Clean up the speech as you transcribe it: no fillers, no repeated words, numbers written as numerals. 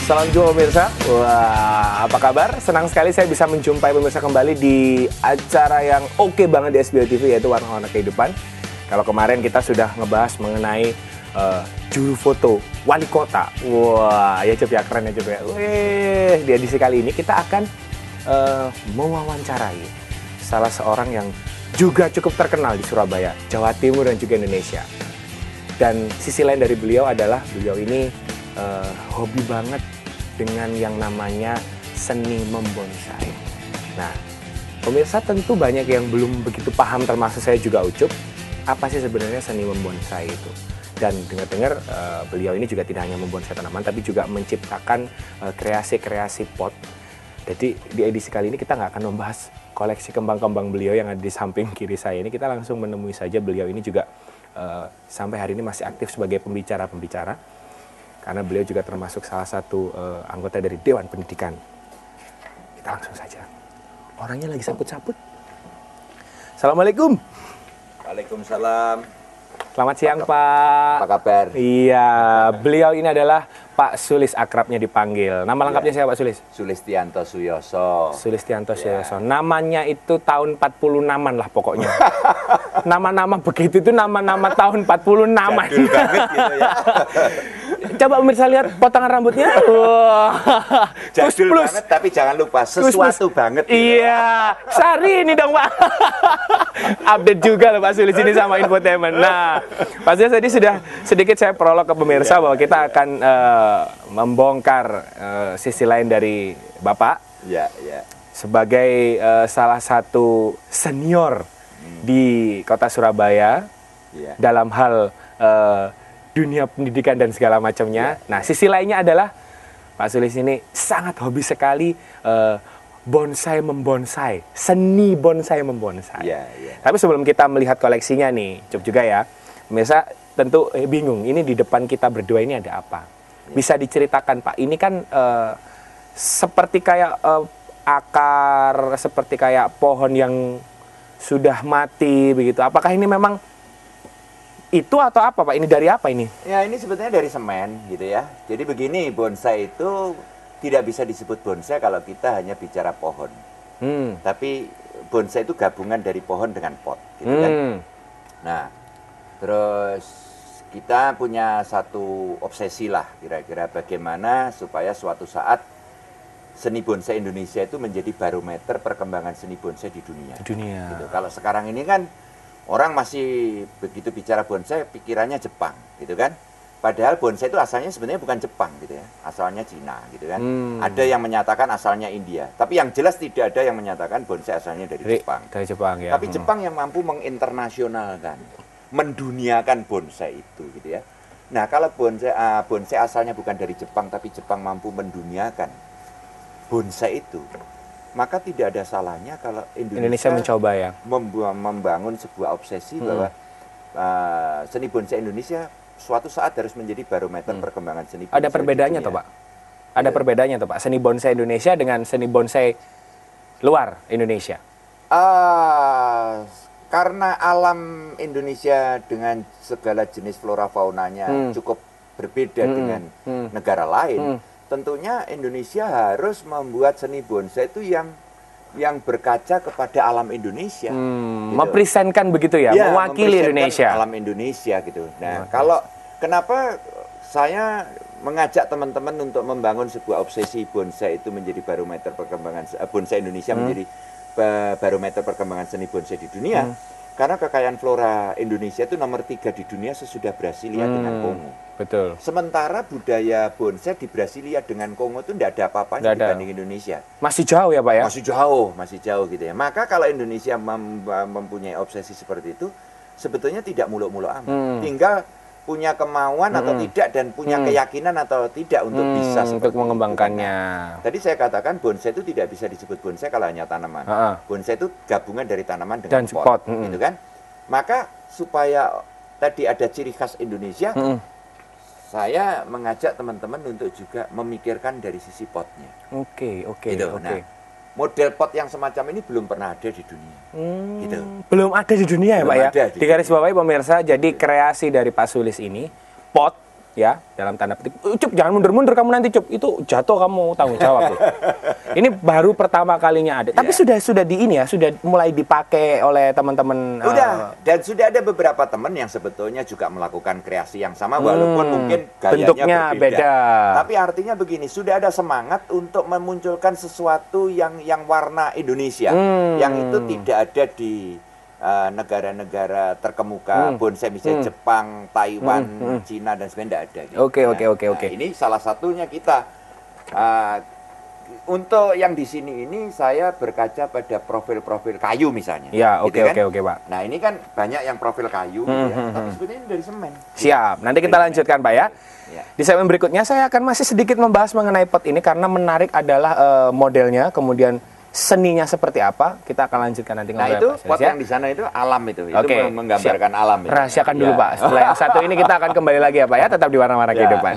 Salam jumpa pemirsa. Wah, apa kabar? Senang sekali saya bisa menjumpai pemirsa kembali di acara yang oke banget di SBO TV, yaitu Warna-Warna Kehidupan. Kalau kemarin kita sudah ngebahas mengenai juru foto wali kota. Wah, ya Cep ya, keren ya Cep ya. Wih, di edisi kali ini kita akan mewawancarai salah seorang yang juga cukup terkenal di Surabaya, Jawa Timur dan juga Indonesia. Dan sisi lain dari beliau adalah beliau ini hobi banget dengan yang namanya seni membonsai. Nah, pemirsa tentu banyak yang belum begitu paham, termasuk saya juga Ucup, apa sih sebenarnya seni membonsai itu. Dan dengar-dengar beliau ini juga tidak hanya membonsai tanaman, tapi juga menciptakan kreasi-kreasi pot. Jadi di edisi kali ini kita nggak akan membahas koleksi kembang-kembang beliau yang ada di samping kiri saya ini. Kita langsung menemui saja beliau ini juga sampai hari ini masih aktif sebagai pembicara-pembicara. Karena beliau juga termasuk salah satu anggota dari Dewan Pendidikan. Kita langsung saja. Orangnya lagi sabut-sabut. Assalamualaikum. Waalaikumsalam. Selamat siang, Pak. Apa kabar? Iya, beliau ini adalah Pak Sulis, akrabnya dipanggil. Nama lengkapnya siapa, Pak Sulis? Sulistianto Suyoso. Sulistianto Suyoso. Namanya itu tahun 46-an lah pokoknya. Nama-nama begitu itu nama-nama tahun 46-an. Jadul banget gitu ya. Coba pemirsa lihat potongan rambutnya. Wah. Jadul banget, tapi jangan lupa sesuatu banget. Gitu. Iya, Sari ini dong, Pak. Update juga loh Pak Sulis ini sama infotainment. Nah, Pak Sulis tadi sudah sedikit saya prolog ke pemirsa bahwa kita akan membongkar sisi lain dari Bapak. Ya, ya. Sebagai salah satu senior di kota Surabaya dalam hal dunia pendidikan dan segala macamnya. Nah, sisi lainnya adalah Pak Sulis ini sangat hobi sekali bonsai membonsai, seni bonsai membonsai. Tapi sebelum kita melihat koleksinya nih, Cup juga ya, pemirsa tentu bingung, ini di depan kita berdua ini ada apa? Bisa diceritakan Pak, ini kan seperti kayak akar, seperti kayak pohon yang sudah mati begitu. Apakah ini memang itu atau apa Pak? Ini dari apa ini? Ya, ini sebetulnya dari semen gitu ya. Jadi begini, bonsai itu tidak bisa disebut bonsai kalau kita hanya bicara pohon. Tapi bonsai itu gabungan dari pohon dengan pot gitu kan. Nah, terus kita punya satu obsesi lah kira-kira bagaimana supaya suatu saat seni bonsai Indonesia itu menjadi barometer perkembangan seni bonsai di dunia. Gitu. Kalau sekarang ini kan orang masih begitu bicara bonsai pikirannya Jepang gitu kan. Padahal bonsai itu asalnya sebenarnya bukan Jepang gitu ya. Asalnya Cina gitu kan. Ada yang menyatakan asalnya India. Tapi yang jelas tidak ada yang menyatakan bonsai asalnya dari Jepang. Dari Jepang ya. Tapi Jepang yang mampu menginternasionalkan, menduniakan bonsai itu gitu ya. Nah, kalau bonsai asalnya bukan dari Jepang tapi Jepang mampu menduniakan bonsai itu, maka tidak ada salahnya kalau Indonesia mencoba ya membangun sebuah obsesi bahwa seni bonsai Indonesia suatu saat harus menjadi barometer perkembangan seni bonsai. Ada perbedaannya toh Pak? Ada perbedaannya toh Pak? Seni bonsai Indonesia dengan seni bonsai luar Indonesia? Karena alam Indonesia dengan segala jenis flora faunanya cukup berbeda dengan negara lain. Tentunya Indonesia harus membuat seni bonsai itu yang berkaca kepada alam Indonesia. Gitu. Mempresentkan begitu ya, mewakili Indonesia. Alam Indonesia gitu. Nah, kenapa saya mengajak teman-teman untuk membangun sebuah obsesi bonsai itu menjadi barometer perkembangan bonsai Indonesia menjadi barometer perkembangan seni bonsai di dunia. Karena kekayaan flora Indonesia itu nomor 3 di dunia sesudah Brasilia dengan Kongo. Betul. Sementara budaya bonsai di Brasilia dengan Kongo itu tidak ada apa-apanya dibanding Indonesia. Masih jauh ya Pak ya? Masih jauh gitu ya. Maka kalau Indonesia mempunyai obsesi seperti itu, sebetulnya tidak muluk-muluk amat. Tinggal punya kemauan atau tidak dan punya keyakinan atau tidak untuk bisa untuk mengembangkannya. Tadi saya katakan bonsai itu tidak bisa disebut bonsai kalau hanya tanaman. Bonsai itu gabungan dari tanaman dengan pot, gitu kan? Maka supaya tadi ada ciri khas Indonesia, saya mengajak teman-teman untuk juga memikirkan dari sisi potnya. Oke. Nah, model pot yang semacam ini belum pernah ada di dunia. Gitu. Belum ada di dunia ya Pak ya? Di garis bawahi pemirsa, jadi kreasi dari Pak Sulis ini, pot ya, dalam tanda petik, Cup jangan mundur-mundur kamu nanti Cup, itu jatuh kamu tanggung jawab loh. Ini baru pertama kalinya ada, tapi sudah di ini ya, sudah mulai dipakai oleh teman-teman. Udah, dan sudah ada beberapa teman yang sebetulnya juga melakukan kreasi yang sama, walaupun mungkin gayanya bentuknya berbeda. beda. Tapi artinya begini, sudah ada semangat untuk memunculkan sesuatu yang warna Indonesia, yang itu tidak ada di negara-negara terkemuka, bonsai misalnya Jepang, Taiwan, Cina dan sebagainya, tidak ada. Oke. Ini salah satunya kita. Untuk yang di sini ini saya berkaca pada profil-profil kayu misalnya. Ya, oke kan? Pak. Nah ini kan banyak yang profil kayu, ya, tapi sebenarnya ini dari semen. Siap, nanti kita lanjutkan Pak ya. Di segmen berikutnya saya akan masih sedikit membahas mengenai pot ini karena menarik adalah modelnya, kemudian seninya seperti apa. Kita akan lanjutkan nanti ngobrol. Nah itu Pak, pot ya? yang di sana itu alam itu menggambarkan siap. alam. Itu. Rahasiakan dulu Pak. Setelah yang satu ini kita akan kembali lagi ya Pak ya, tetap di Warna-Warna Kehidupan.